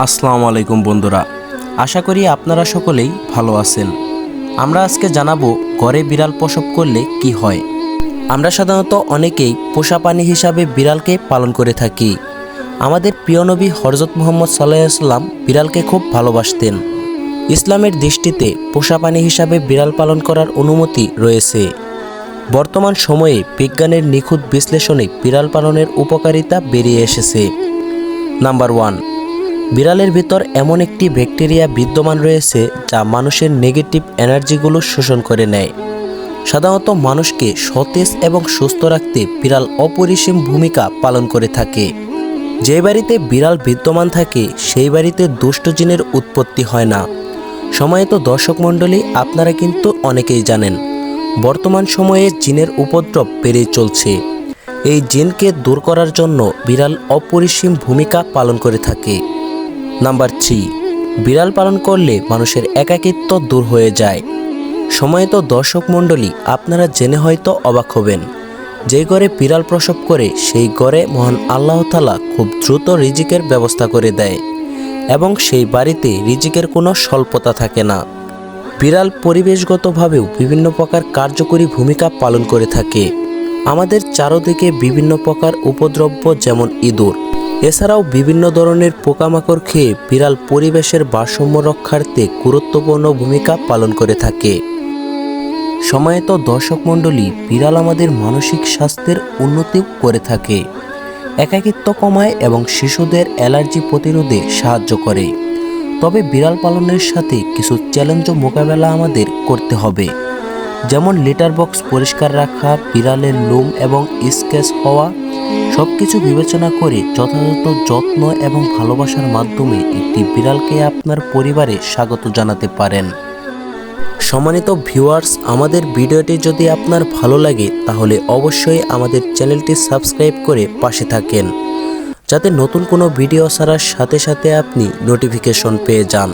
আসসালামু আলাইকুম বন্ধুরা, আশা করি আপনারা সকলেই ভালো আছেন। আমরা আজকে জানাবো ঘরে বিড়াল প্রসব করলে কি হয়। আমরা সাধারণত অনেকেই পোষা প্রাণী হিসাবে বিড়ালকে পালন করে থাকি। আমাদের প্রিয় নবী হযরত মুহাম্মদ সাল্লাল্লাহু আলাইহি ওয়াসাল্লাম বিড়ালকে খুব ভালোবাসতেন। ইসলামের দৃষ্টিতে পোষা প্রাণী হিসাবে বিড়াল পালন করার অনুমতি রয়েছে। বর্তমান সময়ে বিজ্ঞানের নিখুঁত বিশ্লেষণে বিড়াল পালনের উপকারিতা বেরিয়ে এসেছে। নাম্বার 1, বিড়ালের ভিতর এমন একটি ব্যাকটেরিয়া বিদ্যমান রয়েছে যা মানুষের নেগেটিভ এনার্জিগুলো শোষণ করে নেয়। সাধারণত মানুষকে সতেজ এবং সুস্থ রাখতে বিড়াল অপরিসীম ভূমিকা পালন করে থাকে। যে বাড়িতে বিড়াল বিদ্যমান থাকে সেই বাড়িতে দুষ্ট জিনের উৎপত্তি হয় না। সম্মানিত দর্শক মণ্ডলী, আপনারা কিন্তু অনেকেই জানেন বর্তমান সময়ে জিনের উপদ্রব বেড়েই চলছে। এই জিনকে দূর করার জন্য বিড়াল অপরিসীম ভূমিকা পালন করে থাকে। নাম্বার 3, বিড়াল পালন করলে মানুষের একাকিত্ব দূর হয়ে যায়। সম্মানিত দর্শক মণ্ডলী, আপনারা জেনে হয়তো অবাক হবেন, যে ঘরে বিড়াল প্রসব করে সেই ঘরে মহান আল্লাহ তাআলা খুব দ্রুত রিজিকের ব্যবস্থা করে দেয় এবং সেই বাড়িতে রিজিকের কোনো স্বল্পতা থাকে না। বিড়াল পরিবেশগতভাবেও বিভিন্ন প্রকার কার্যকরী ভূমিকা পালন করে থাকে। আমাদের চারদিকে বিভিন্ন প্রকার উপদ্রব্য যেমন ইঁদুর, এছাড়াও বিভিন্ন ধরনের পোকামাকড় খেয়ে বিড়াল পরিবেশের ভারসাম্য রক্ষার্থে গুরুত্বপূর্ণ ভূমিকা পালন করে থাকে। সম্মানিত দর্শক মণ্ডলী, বিড়াল আমাদের মানসিক স্বাস্থ্যের উন্নতি করে থাকে, একাকিত্ব কমায় এবং শিশুদের অ্যালার্জি প্রতিরোধে সাহায্য করে। তবে বিড়াল পালনের সাথে কিছু চ্যালেঞ্জও মোকাবেলা আমাদের করতে হবে, যেমন লিটার বক্স পরিষ্কার রাখা, বিড়ালের লোম এবং স্ক্র্যাচ হওয়া। সব কিছু বিবেচনা করে যথাযথ যত্ন এবং ভালোবাসার মাধ্যমে একটি বিড়ালকে আপনার পরিবারে স্বাগত জানাতে পারেন। সম্মানিত ভিউয়ার্স, আমাদের ভিডিওটি যদি আপনার ভালো লাগে তাহলে অবশ্যই আমাদের চ্যানেলটি সাবস্ক্রাইব করে পাশে থাকেন, যাতে নতুন কোনো ভিডিও ছাড়ার সাথে সাথে আপনি নোটিফিকেশন পেয়ে যান।